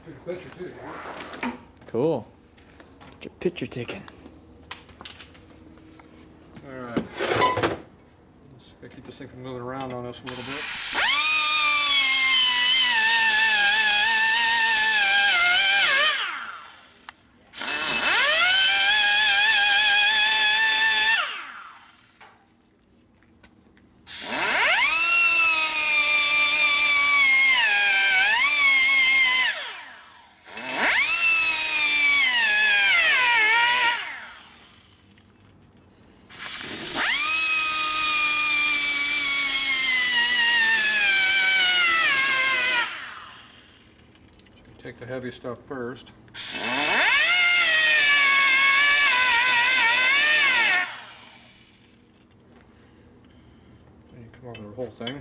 Took a picture too, Cool. Get your picture taken. Alright. Let's keep this thing from moving around on us a little bit. Take the heavy stuff first. Then you come over the whole thing.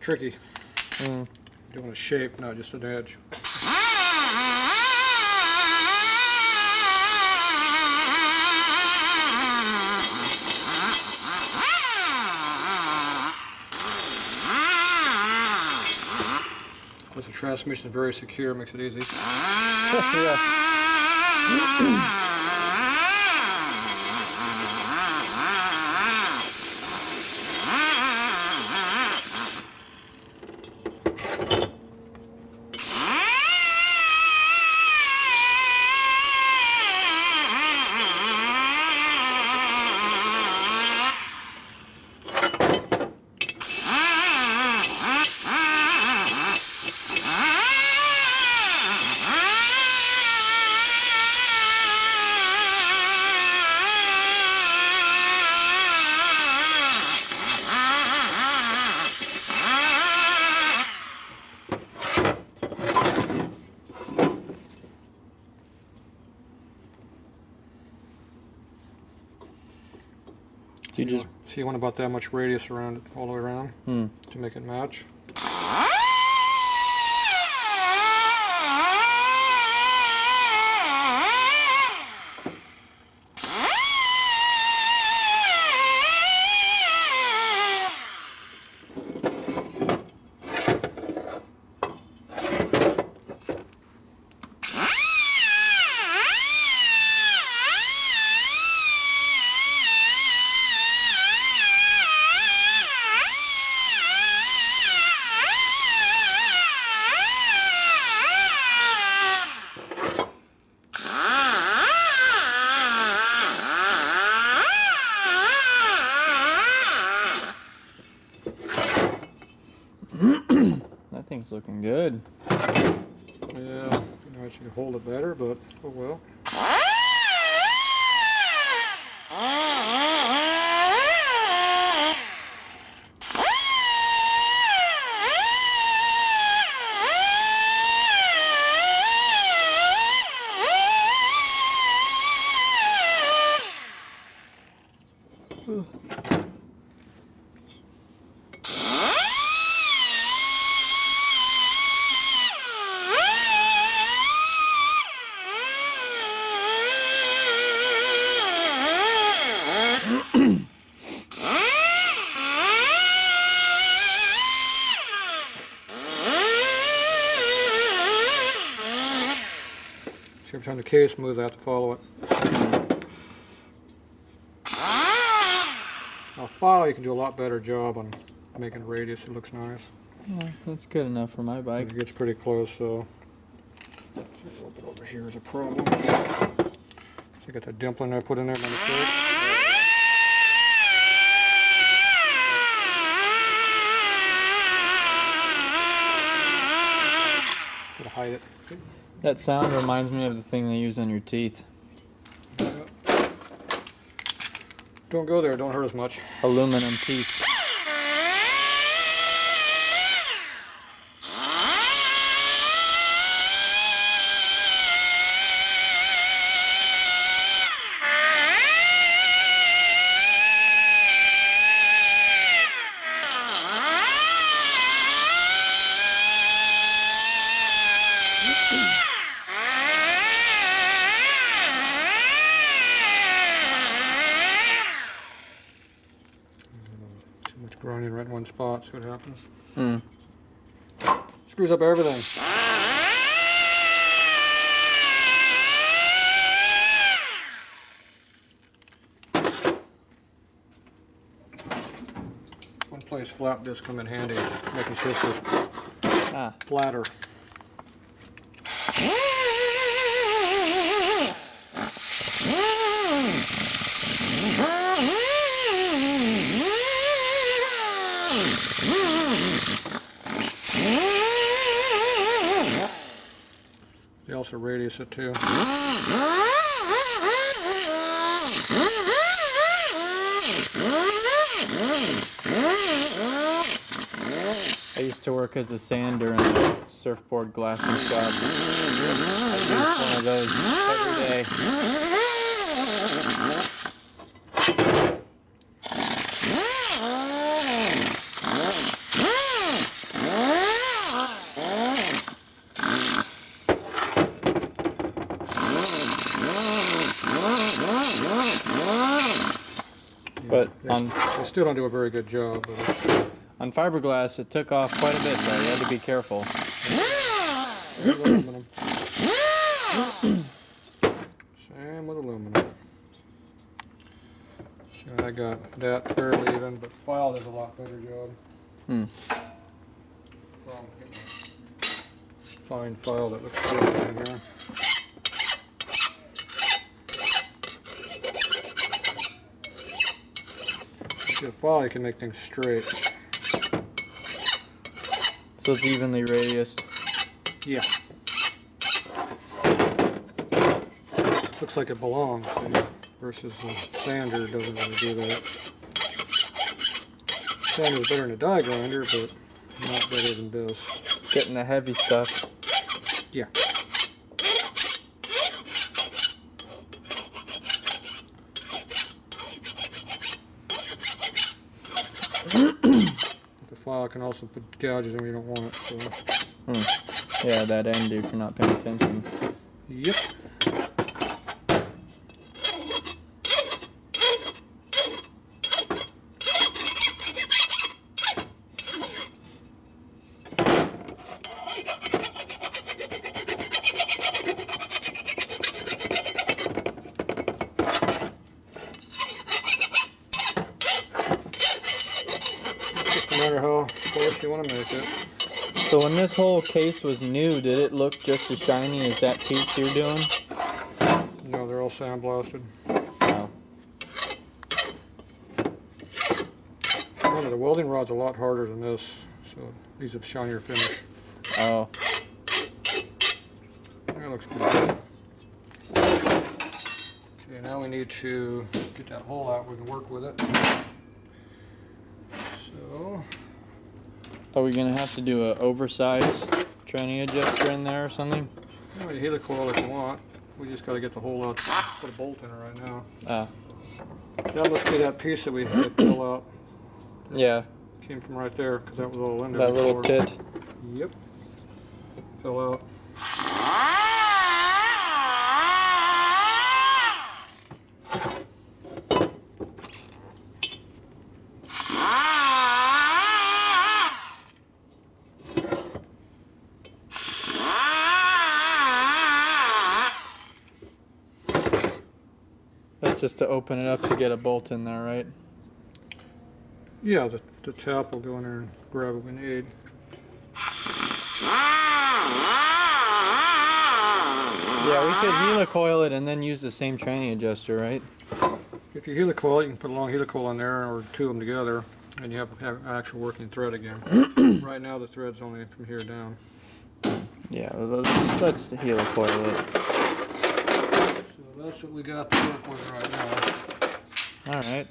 Tricky. Doing a shape, not just an edge. Plus the transmission is very secure, makes it easy. Yeah. So you want about that much radius around it, all the way around, to make it match. It's looking good. Yeah, I should hold it better, but oh well. See, every time the case moves, I have to follow it. Now, follow, you can do a lot better job on making radius. It looks nice. Yeah, that's good enough for my bike. It gets pretty close, so. A little bit over here is a problem. So I got that dimpling I put in there by mistake. Gotta hide it. That sound reminds me of the thing they use on your teeth. Don't go there, don't hurt as much. Aluminum teeth. Too much grinding right in one spot, see what happens. Mm. Screws up everything. One place flap disc come in handy, making sure it's flatter. They also radius it too. I used to work as a sander in a surfboard glassing shop. I used one of those every day. But they still don't do a very good job. On fiberglass, it took off quite a bit, though. You had to be careful. Aluminum. Same with aluminum. So I got that fairly even, but file does a lot better job. Hmm. Fine file that looks good in here. With a file, you can make things straight. So it's evenly radiused. Yeah. Looks like it belongs, versus the sander doesn't really do that. Sander's better than a die grinder, but not better than this. Getting the heavy stuff. Yeah. The file can also put gouges in where you don't want it. So. Yeah, that end if you're not paying attention. Yep. Just no matter how close you want to make it. So when this whole case was new, did it look just as shiny as that piece you're doing? No, they're all sandblasted. Oh. Remember, the welding rod's a lot harder than this, so these have shinier finish. Oh. That looks pretty good. Okay, now we need to get that hole out. We can work with it. So, Are we gonna have to do a oversized tranny adjuster in there or something? you know, you helicoil if you want. We just got to get the hole out. Put a bolt in it right now. Ah. That must be that piece that we had to pull out. Yeah. Came from right there because that was all in there. That little before. tit. Yep. Fell out. That's just to open it up to get a bolt in there, right? Yeah, the tap will go in there and grab what we need. Yeah, we could helicoil it and then use the same tranny adjuster, right? If you helicoil, you can put a long helicoil in there or two of them together, and you have an actual working thread again. Right now, the thread's only from here down. Yeah, let's helicoil it. So that's what we got to work with right now. Alright.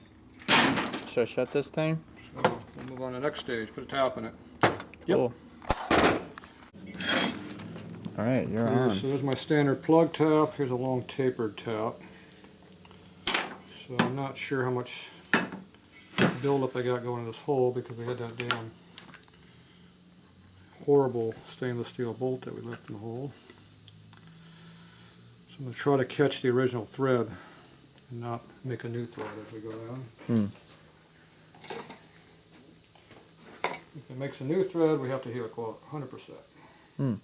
Should I shut this thing? So we'll move on to the next stage. Put a tap in it. Cool. Alright, you're on. So there's my standard plug tap. Here's a long tapered tap. So I'm not sure how much buildup I got going in this hole because we had that damn horrible stainless steel bolt that we left in the hole. So I'm going to try to catch the original thread and not make a new thread as we go down. If it makes a new thread, we have to helicoil it 100%.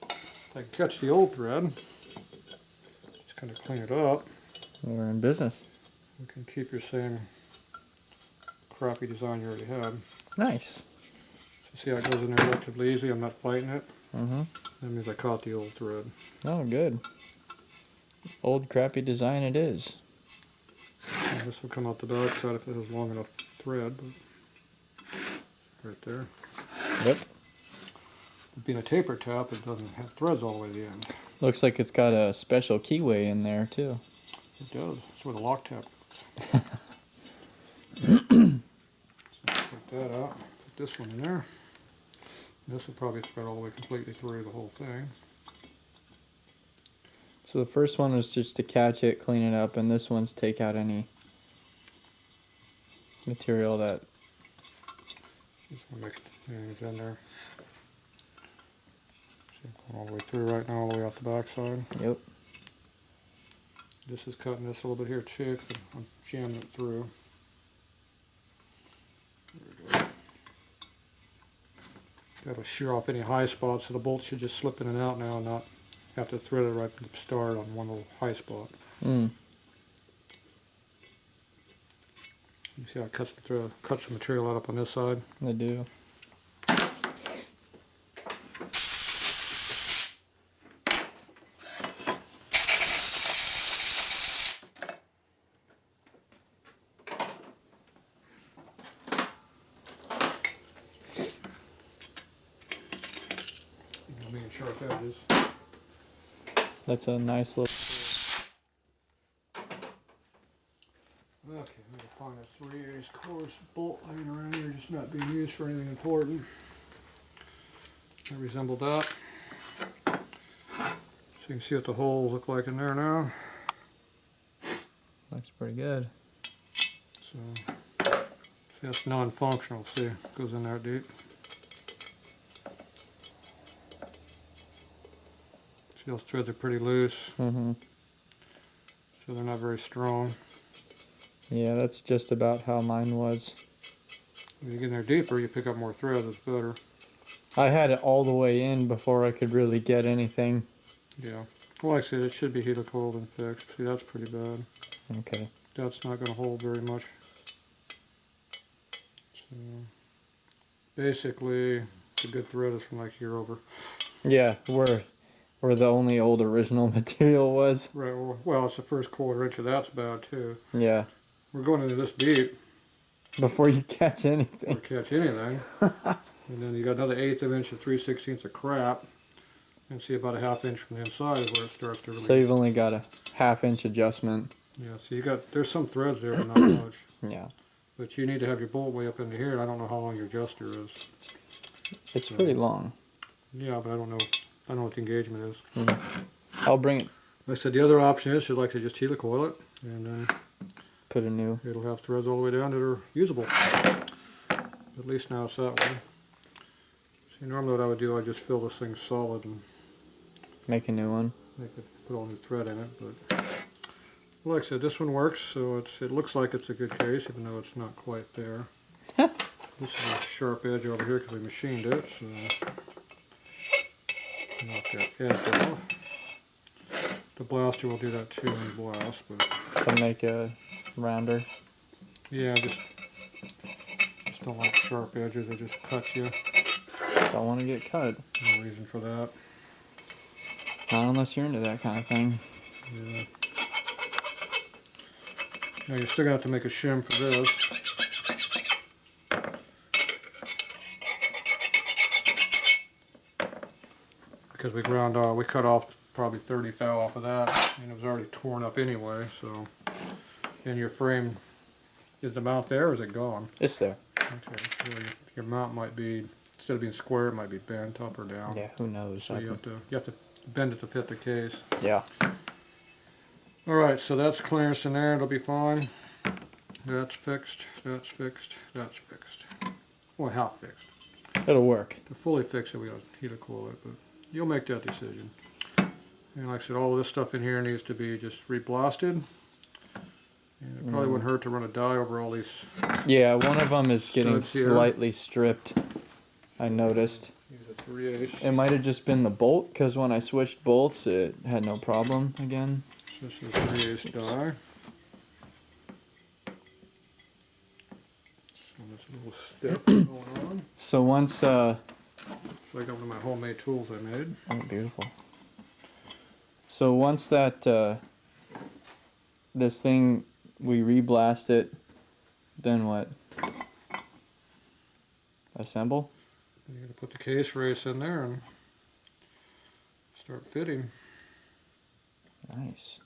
If I can catch the old thread, just kind of clean it up. We're in business. You can keep your same crappy design you already had. Nice. So see how it goes in there relatively easy? I'm not fighting it. Mm-hmm. That means I caught the old thread. Oh, good. Old crappy design it is. And this will come out the back side if it has long enough thread. But right there. Yep. Being a taper tap, it doesn't have threads all the way to the end. Looks like it's got a special keyway in there, too. It does. That's where the lock tap goes. So take that out. Put this one in there. This will probably thread all the way completely through the whole thing. So the first one was just to catch it, clean it up, and this one's take out any material that... Just want to make things in there. See, going all the way through right now, all the way out the back side. Yep. This is cutting this a little bit here too, 'cause I'm jamming it through. There we go. That'll shear off any high spots, so the bolt should just slip in and out now and not have to thread it right from the start on one little high spot. You see how it cuts the material out up on this side? I do. Making sharp edges. That's a nice little... Okay, I'm going to find a 3/8 course bolt laying around here, just not being used for anything important. I resemble that. So you can see what the holes look like in there now. Looks pretty good. So, see, that's non-functional. See, it goes in there deep. See, those threads are pretty loose, so they're not very strong. Yeah, that's just about how mine was. When you get in there deeper, you pick up more thread. It's better. I had it all the way in before I could really get anything. Yeah. Well, like I said, it should be helicoiled and fixed. See, that's pretty bad. Okay. That's not going to hold very much. So, basically, the good thread is from like here over. Yeah, where the only old original material was. Right. Well, it's the first 1/4 inch of that's bad too. Yeah. We're going into this deep. Before you catch anything. Or catch anything. And then you got another 1/8 of an inch and 3/16 of crap. And see about a 1/2 inch from the inside is where it starts to really. So you've only got a 1/2 inch adjustment. Yeah, so there's some threads there, but not much. Yeah. But you need to have your bolt way up into here, and I don't know how long your adjuster is. It's pretty long. Yeah, but I don't know what the engagement is. I'll bring it. Like I said, the other option is you'd like to just helicoil it, and then Put a new. it'll have threads all the way down that are usable. At least now it's that way. See, normally what I would do, I'd just fill this thing solid and Make a new one. put all new thread in it. But like I said, this one works, so it looks like it's a good case, even though it's not quite there. This is a sharp edge over here because we machined it, so knock that edge off. The blaster will do that too in the blast, but To make a rounder. yeah, just don't like sharp edges. They just cut you. Don't want to get cut. No reason for that. Not unless you're into that kind of thing. Yeah. Now you're still gonna have to make a shim for this. Because we cut off probably 30 thou off of that, and it was already torn up anyway, so. And your frame, is the mount there or is it gone? It's there. Okay, so your mount might be, instead of being square, it might be bent up or down. Yeah, who knows? So you have to bend it to fit the case. Yeah. Alright, so that's clearance in there, it'll be fine. That's fixed, that's fixed, that's fixed. Well, half fixed. It'll work. To fully fix it, we gotta helicoil it, but you'll make that decision. And like I said, all of this stuff in here needs to be just re-blasted. And it probably wouldn't hurt to run a die over all these. Yeah, one of them is getting Studs here. slightly stripped. I noticed. Use a 3/8. It might have just been the bolt, because when I switched bolts, it had no problem again. This is a 3/8 die. So there's a little stiff going on. So once, So I got one of my homemade tools I made. oh, beautiful. So once that, this thing, we re-blast it, then what? Assemble? You're going to put the case race in there and start fitting. Nice.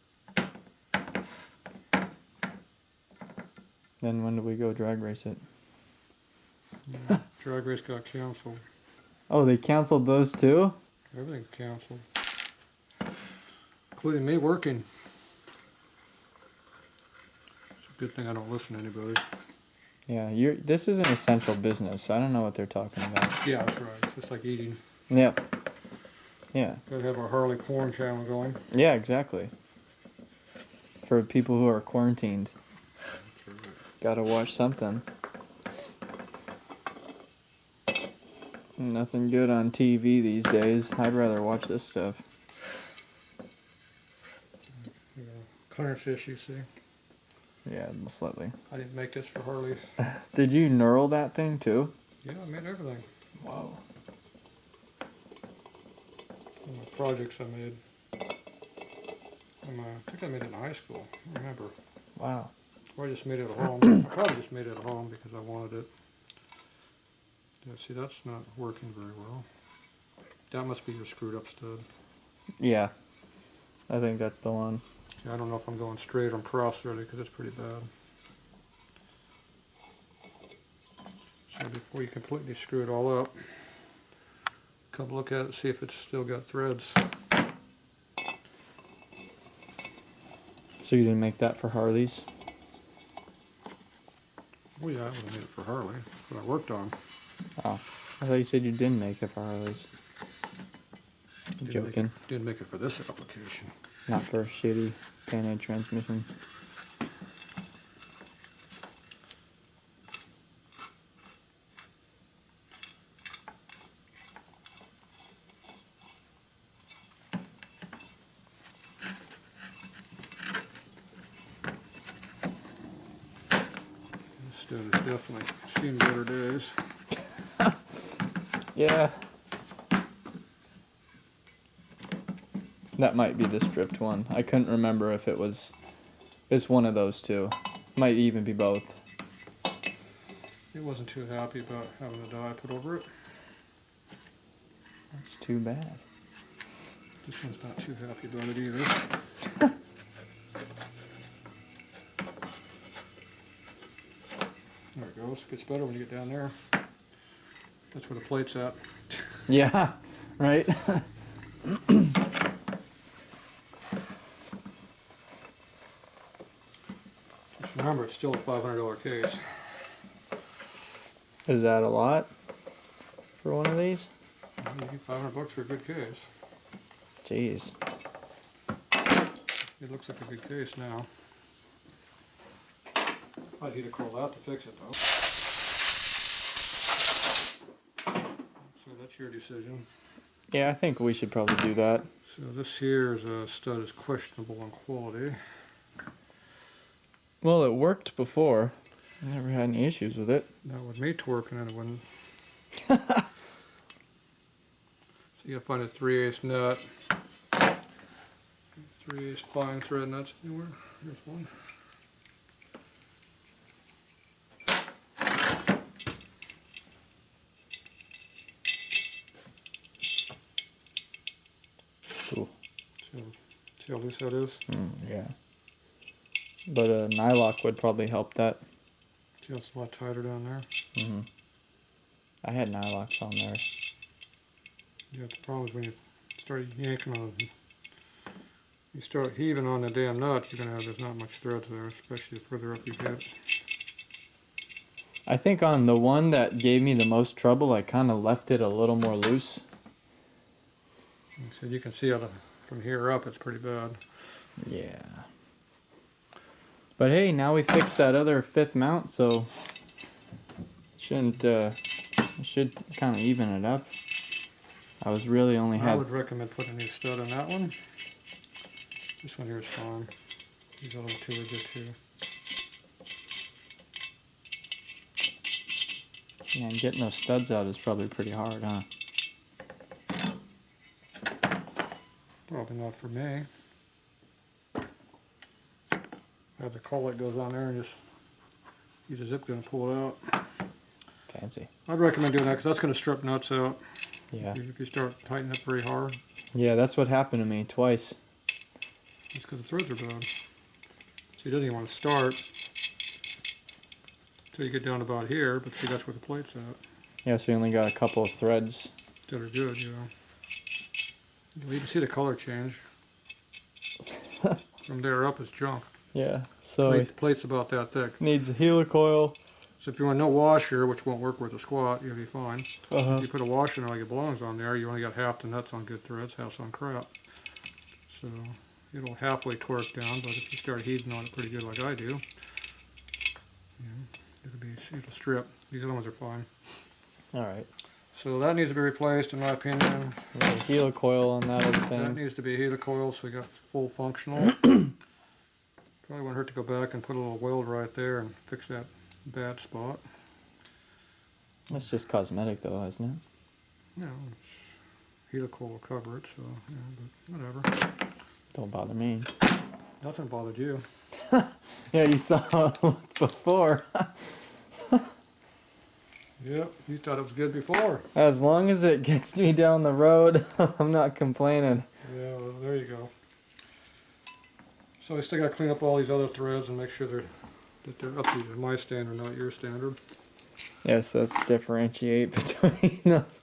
Then when do we go drag race it? Drag race got canceled. Oh, they canceled those too? Everything's canceled. Including me working. It's a good thing I don't listen to anybody. Yeah, this is an essential business. I don't know what they're talking about. Yeah, that's right. It's just like eating. Yep. Yeah. Gotta have our Harley porn channel going. Yeah, exactly. For people who are quarantined. That's right. Gotta watch something. Nothing good on TV these days. I'd rather watch this stuff. Yeah. Clearance issue, see? Yeah, slightly. I didn't make this for Harleys. Did you knurl that thing too? Yeah, I made everything. Wow. Some of the projects I made. I think I made it in high school. I don't remember. Wow. Or I just made it at home. I probably just made it at home because I wanted it. Yeah, see, that's not working very well. That must be your screwed up stud. Yeah. I think that's the one. Yeah, I don't know if I'm going straight or cross-threaded because it's pretty bad. So before you completely screw it all up, come look at it, see if it's still got threads. So you didn't make that for Harleys? Well, yeah, I would have made it for Harley. That's what I worked on. Oh. I thought you said you didn't make it for Harleys. Joking. Didn't make it for this application. Not for a shitty panhead transmission. This stud has definitely seen better days. Yeah. That might be the stripped one. I couldn't remember if it was... It's one of those two. Might even be both. It wasn't too happy about having the dye put over it. That's too bad. This one's not too happy about it either. There it goes. Gets better when you get down there. That's where the plate's at. Yeah, right? Just remember, it's still a $500 case. Is that a lot for one of these? You get $500 for a good case. Jeez. It looks like a good case now. I'd heat a coil out to fix it though. So that's your decision. Yeah, I think we should probably do that. So this here's a stud is questionable in quality. Well, it worked before. I never had any issues with it. Now with me twerking it wouldn't. So you gotta find a 3/8 nut. 3/8 fine thread nuts anywhere. Here's one. Cool. See how loose that is? Yeah. But a nylock would probably help that. See how it's a lot tighter down there? Mm-hmm. I had nylocks on there. Yeah, the problem is when you start yanking on, you start heaving on the damn nuts, you're gonna have, there's not much threads there, especially the further up you get. I think on the one that gave me the most trouble, I kind of left it a little more loose. So you can see how from here up it's pretty bad. Yeah. But hey, now we fixed that other fifth mount, so should kind of even it up. I was really only I had. would recommend putting a new stud in that one. This one here is fine. These other two are good too. Yeah, and getting those studs out is probably pretty hard, huh? Probably not for me. Have the collet goes on there and just use a zip gun to pull it out. Fancy. I'd recommend doing that because that's going to strip nuts out. Yeah. If you start tightening up very hard. Yeah, that's what happened to me twice. It's because the threads are bad. So you don't even want to start until you get down about here, but see that's where the plate's at. Yeah, so you only got a couple of threads. That are good, you know. You can see the color change. From there up is junk. Yeah, so it Plate's about that thick. needs a helicoil. So if you want no washer, which won't work with a squat, you'll be fine. Uh-huh. If you put a washer like it belongs on there, you only got half the nuts on good threads, half's on crap. So it'll halfway torque down, but if you start heating on it pretty good like I do, it'll strip. These other ones are fine. All right. So that needs to be replaced, in my opinion. Yeah, helicoil on that other That thing. needs to be helicoil so we got full functional. Probably wouldn't hurt to go back and put a little weld right there and fix that bad spot. That's just cosmetic, though, isn't it? No, helicoil will cover it, so yeah, but whatever. Don't bother me. Nothing bothered you. Yeah, you saw it before. Yep, you thought it was good before. As long as it gets me down the road, I'm not complaining. Yeah, well, there you go. So I still got to clean up all these other threads and make sure that they're up to my standard, not your standard. Yes, let's differentiate between those.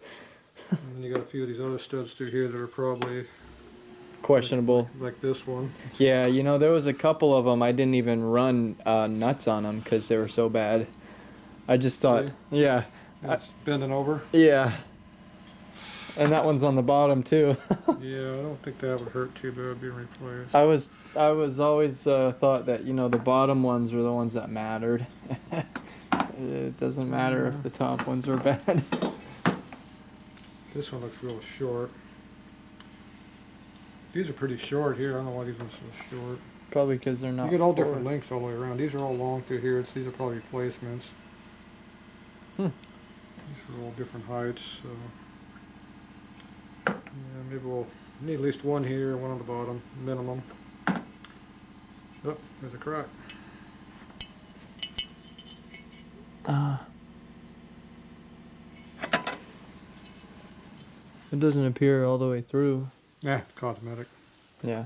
And then you got a few of these other studs through here that are probably Questionable. like this one. Yeah, you know, there was a couple of them I didn't even run nuts on them because they were so bad. I just thought, See? yeah. And it's bending over. Yeah. And that one's on the bottom too. Yeah, I don't think that would hurt too bad being replaced. I was always thought that, you know, the bottom ones were the ones that mattered. It doesn't matter if the top ones are bad. This one looks real short. These are pretty short here. I don't know why these ones are so short. Probably because they're not. You get all forward. different lengths all the way around. These are all long through here. These are probably replacements. Hmm. These are all different heights. So yeah, maybe we'll need at least one here, one on the bottom, minimum. Oh, there's a crack. It doesn't appear all the way through. Yeah, cosmetic. Yeah.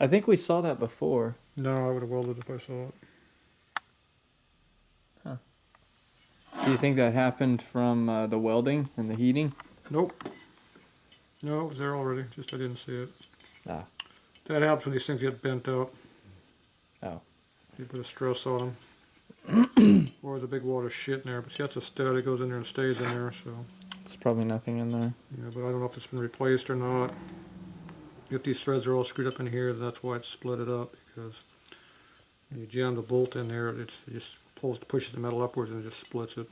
I think we saw that before. No, I would have welded if I saw it. Do you think that happened from the welding and the heating? Nope. No, it was there already. Just I didn't see it. Ah. That helps when these things get bent up. Oh. You put a stress on them. Or there's a big wad of shit in there. But see, that's a stud. It goes in there and stays in there. So. There's probably nothing in there. Yeah, but I don't know if it's been replaced or not. If these threads are all screwed up in here, that's why it's split it up. Because when you jam the bolt in there, it just pushes the metal upwards and it just splits it.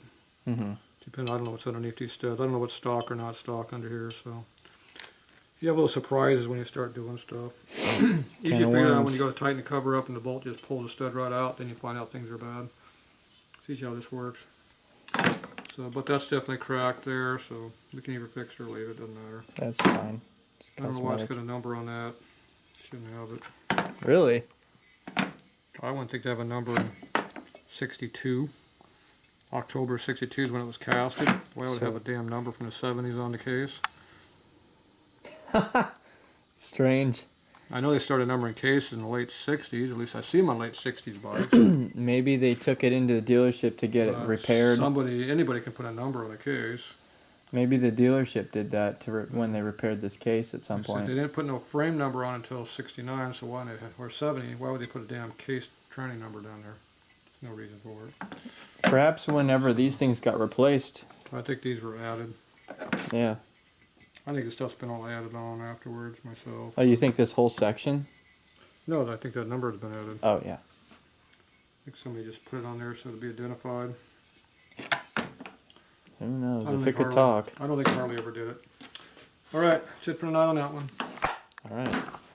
Mm-hmm. I don't know what's underneath these studs. I don't know what's stock or not stock under here, so. You have little surprises when you start doing stuff. Easy to figure out when you go to tighten the cover up and the bolt just pulls the stud right out, then you find out things are bad. See how this works. So, but that's definitely cracked there, so we can either fix it or leave it, doesn't matter. That's fine. I don't know why it's got a number on that. Shouldn't have it. Really? I wouldn't think to have a number in 62. October 62 is when it was casted. Why would it have a damn number from the 70s on the case? Strange. I know they started numbering cases in the late 60s. At least I see them on late 60s bikes. Maybe they took it into the dealership to get it repaired. Anybody can put a number on a case. Maybe the dealership did that when they repaired this case at some point. They didn't put no frame number on until 69, so why or 70? Why would they put a damn case training number down there? There's no reason for it. Perhaps whenever these things got replaced. I think these were added. Yeah. I think the stuff's been all added on afterwards myself. Oh, you think this whole section? No, I think that number has been added. Oh, yeah. I think somebody just put it on there so it'd be identified. Who knows? If it could talk. I don't think Harley ever did it. All right, that's it for the night on that one. All right.